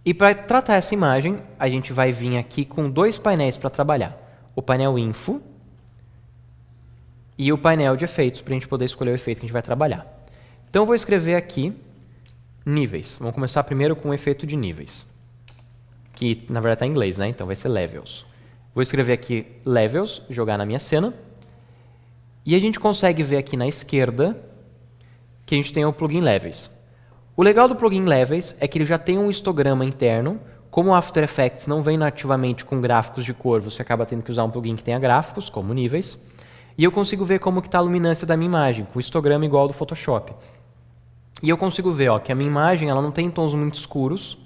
E para tratar essa imagem, a gente vai vir aqui com dois painéis para trabalhar. O painel Info e o painel de efeitos, para a gente poder escolher o efeito que a gente vai trabalhar. Então, eu vou escrever aqui níveis. Vamos começar primeiro com o efeito de níveis, que na verdade está em inglês, né? Então vai ser Levels. Vou escrever aqui Levels, jogar na minha cena. E a gente consegue ver aqui na esquerda que a gente tem o plugin Levels. O legal do plugin Levels é que ele já tem um histograma interno. Como o After Effects não vem nativamente com gráficos de cor, você acaba tendo que usar um plugin que tenha gráficos, como níveis. E eu consigo ver como está a luminância da minha imagem, com o histograma igual ao do Photoshop. E eu consigo ver que a minha imagem ela não tem tons muito escuros,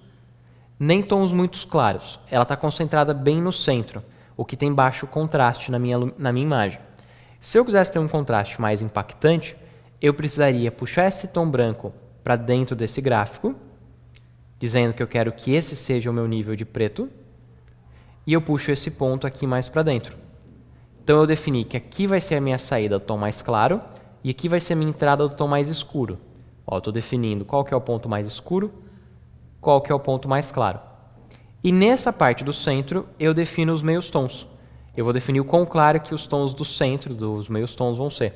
nem tons muito claros. Ela está concentrada bem no centro, o que tem baixo contraste na minha imagem. Se eu quisesse ter um contraste mais impactante, eu precisaria puxar esse tom branco para dentro desse gráfico, dizendo que eu quero que esse seja o meu nível de preto, e eu puxo esse ponto aqui mais para dentro. Então eu defini que aqui vai ser a minha saída do tom mais claro, e aqui vai ser a minha entrada do tom mais escuro. Eu estou definindo qual que é o ponto mais escuro, qual que é o ponto mais claro. E nessa parte do centro, eu defino os meios tons. Eu vou definir o quão claro que os tons do centro, dos meios tons, vão ser.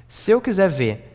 Se eu quiser ver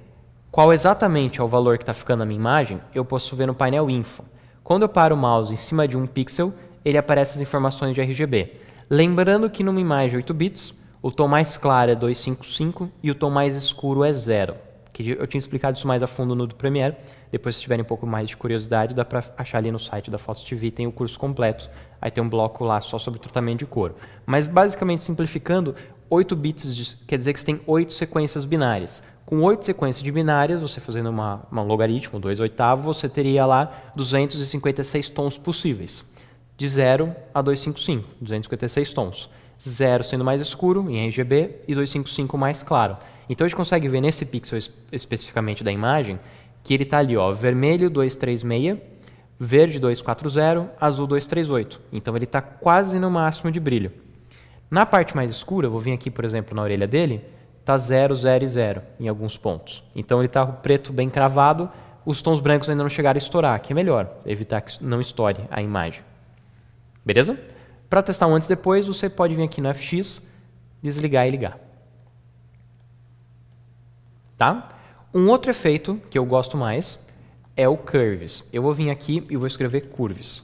qual exatamente é o valor que está ficando na minha imagem, eu posso ver no painel Info. Quando eu paro o mouse em cima de um pixel, ele aparece as informações de RGB. Lembrando que numa imagem 8 bits, o tom mais claro é 255 e o tom mais escuro é 0. Que eu tinha explicado isso mais a fundo no do Premiere. Depois, se tiverem um pouco mais de curiosidade, dá para achar ali no site da Fotos TV, tem o curso completo. Aí tem um bloco lá só sobre tratamento de cor. Mas, basicamente, simplificando, 8 bits quer dizer que você tem 8 sequências binárias. Com 8 sequências de binárias, você fazendo um logaritmo, 2/8, você teria lá 256 tons possíveis. De 0 a 255, 256 tons. 0 sendo mais escuro, em RGB, e 255 mais claro. Então a gente consegue ver nesse pixel especificamente da imagem que ele está ali, vermelho 236, verde 240, azul 238. Então ele está quase no máximo de brilho. Na parte mais escura, eu vou vir aqui, por exemplo, na orelha dele, está 0, 0 e 0 em alguns pontos. Então ele está preto bem cravado, os tons brancos ainda não chegaram a estourar, que é melhor, evitar que não estoure a imagem. Beleza? Para testar um antes e depois, você pode vir aqui no FX, desligar e ligar. Tá? Um outro efeito que eu gosto mais é o Curves. Eu vou vir aqui e vou escrever Curves.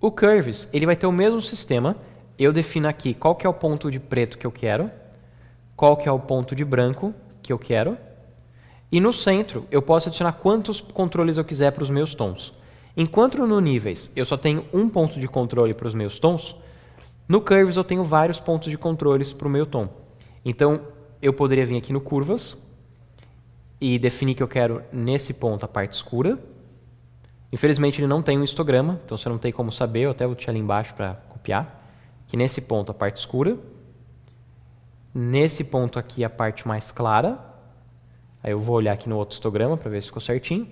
O Curves ele vai ter o mesmo sistema. Eu defino aqui qual que é o ponto de preto que eu quero, qual que é o ponto de branco que eu quero, e no centro eu posso adicionar quantos controles eu quiser para os meus tons. Enquanto no Níveis eu só tenho um ponto de controle para os meus tons, no Curves eu tenho vários pontos de controles para o meu tom. Então eu poderia vir aqui no Curvas e definir que eu quero nesse ponto a parte escura. Infelizmente ele não tem um histograma, então você não tem como saber, eu até vou deixar ali embaixo para copiar, que nesse ponto a parte escura, nesse ponto aqui a parte mais clara, aí eu vou olhar aqui no outro histograma para ver se ficou certinho,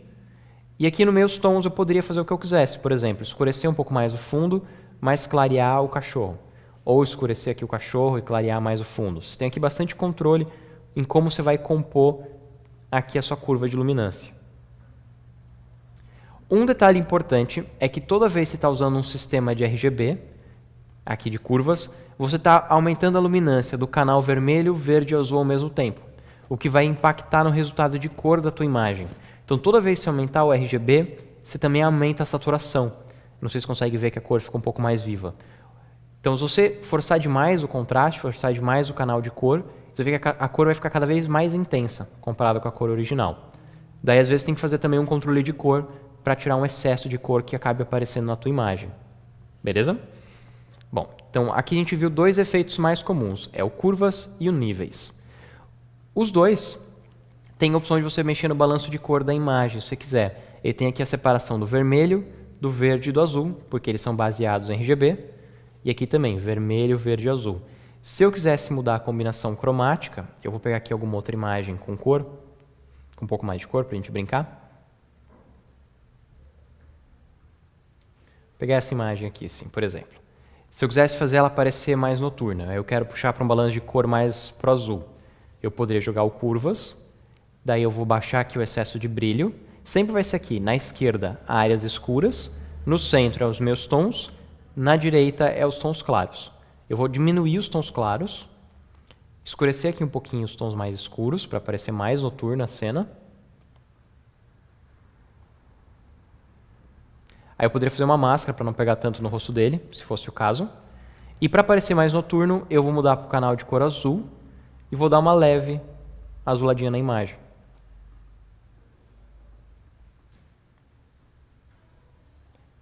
e aqui nos meus tons eu poderia fazer o que eu quisesse, por exemplo, escurecer um pouco mais o fundo, mas clarear o cachorro, ou escurecer aqui o cachorro e clarear mais o fundo. Você tem aqui bastante controle em como você vai compor aqui a sua curva de luminância. Um detalhe importante é que toda vez que você está usando um sistema de RGB, aqui de curvas, você está aumentando a luminância do canal vermelho, verde e azul ao mesmo tempo, o que vai impactar no resultado de cor da tua imagem. Então toda vez que você aumentar o RGB, você também aumenta a saturação. Não sei se você consegue ver que a cor fica um pouco mais viva. Então se você forçar demais o contraste, forçar demais o canal de cor, você vê que a cor vai ficar cada vez mais intensa, comparado com a cor original. Daí, às vezes, tem que fazer também um controle de cor para tirar um excesso de cor que acabe aparecendo na tua imagem. Beleza? Bom, então aqui a gente viu dois efeitos mais comuns, é o Curvas e o Níveis. Os dois têm a opção de você mexer no balanço de cor da imagem, se você quiser. Ele tem aqui a separação do vermelho, do verde e do azul, porque eles são baseados em RGB. E aqui também, vermelho, verde e azul. Se eu quisesse mudar a combinação cromática, eu vou pegar aqui alguma outra imagem com cor, com um pouco mais de cor para a gente brincar. Vou pegar essa imagem aqui, assim, por exemplo. Se eu quisesse fazer ela parecer mais noturna, eu quero puxar para um balanço de cor mais pro azul. Eu poderia jogar o Curvas, daí eu vou baixar aqui o excesso de brilho. Sempre vai ser aqui, na esquerda, áreas escuras, No centro é os meus tons, na direita é os tons claros. Eu vou diminuir os tons claros, escurecer aqui um pouquinho os tons mais escuros para parecer mais noturna a cena. Aí eu poderia fazer uma máscara para não pegar tanto no rosto dele, se fosse o caso. E para parecer mais noturno, eu vou mudar para o canal de cor azul e vou dar uma leve azuladinha na imagem.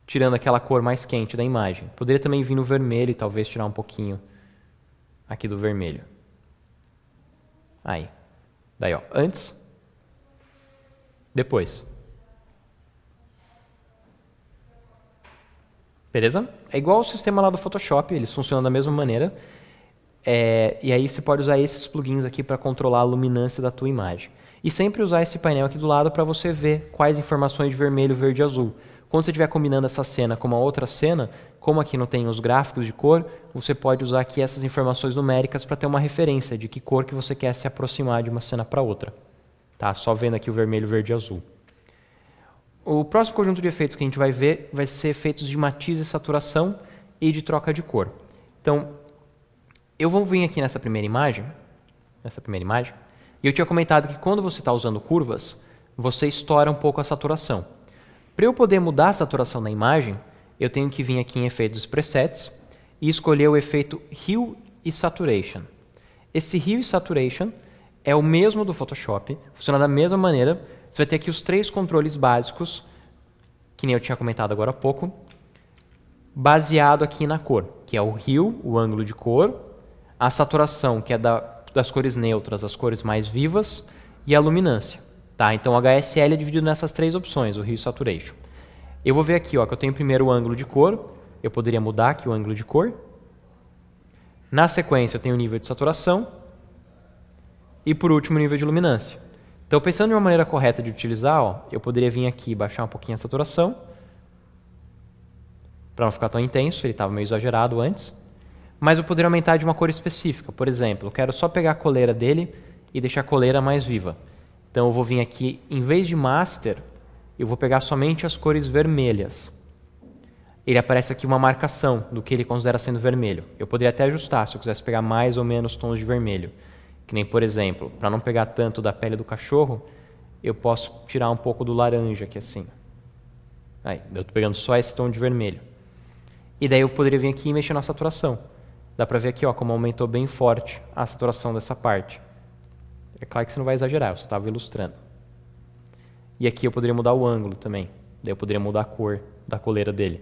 Tirando aquela cor mais quente da imagem. Poderia também vir no vermelho e talvez tirar um pouquinho aqui do vermelho. Aí. Daí, ó, antes, depois. Beleza? É igual o sistema lá do Photoshop, eles funcionam da mesma maneira. E aí você pode usar esses plugins aqui para controlar a luminância da tua imagem. E sempre usar esse painel aqui do lado para você ver quais informações de vermelho, verde e azul. Quando você estiver combinando essa cena com uma outra cena, como aqui não tem os gráficos de cor, você pode usar aqui essas informações numéricas para ter uma referência de que cor que você quer se aproximar de uma cena para outra. Tá? Só vendo aqui o vermelho, verde e azul. O próximo conjunto de efeitos que a gente vai ver vai ser efeitos de matiz e saturação e de troca de cor. Então, eu vou vir aqui nessa primeira imagem, e eu tinha comentado que quando você está usando curvas, você estoura um pouco a saturação. Para eu poder mudar a saturação da imagem, eu tenho que vir aqui em efeitos presets e escolher o efeito Hue e Saturation. Esse Hue e Saturation é o mesmo do Photoshop, funciona da mesma maneira. Você vai ter aqui os 3 controles básicos, que nem eu tinha comentado agora há pouco, baseado aqui na cor, que é o Hue, o ângulo de cor, a saturação, que é das cores neutras, as cores mais vivas, e a luminância. Tá, então o HSL é dividido nessas 3 opções, o Hue e Saturation. Eu vou ver aqui ó, que eu tenho primeiro o ângulo de cor, eu poderia mudar aqui o ângulo de cor. Na sequência eu tenho o nível de saturação e por último o nível de luminância. Então pensando em uma maneira correta de utilizar, ó, eu poderia vir aqui e baixar um pouquinho a saturação, para não ficar tão intenso, ele estava meio exagerado antes. Mas eu poderia aumentar de uma cor específica, por exemplo, eu quero só pegar a coleira dele e deixar a coleira mais viva. Então eu vou vir aqui, em vez de Master, eu vou pegar somente as cores vermelhas. Ele aparece aqui uma marcação do que ele considera sendo vermelho. Eu poderia até ajustar se eu quisesse pegar mais ou menos tons de vermelho. Que nem, por exemplo, para não pegar tanto da pele do cachorro, eu posso tirar um pouco do laranja aqui assim. Aí, eu estou pegando só esse tom de vermelho. E daí eu poderia vir aqui e mexer na saturação. Dá para ver aqui ó, como aumentou bem forte a saturação dessa parte. É claro que você não vai exagerar, eu só estava ilustrando. E aqui eu poderia mudar o ângulo também. Daí eu poderia mudar a cor da coleira dele.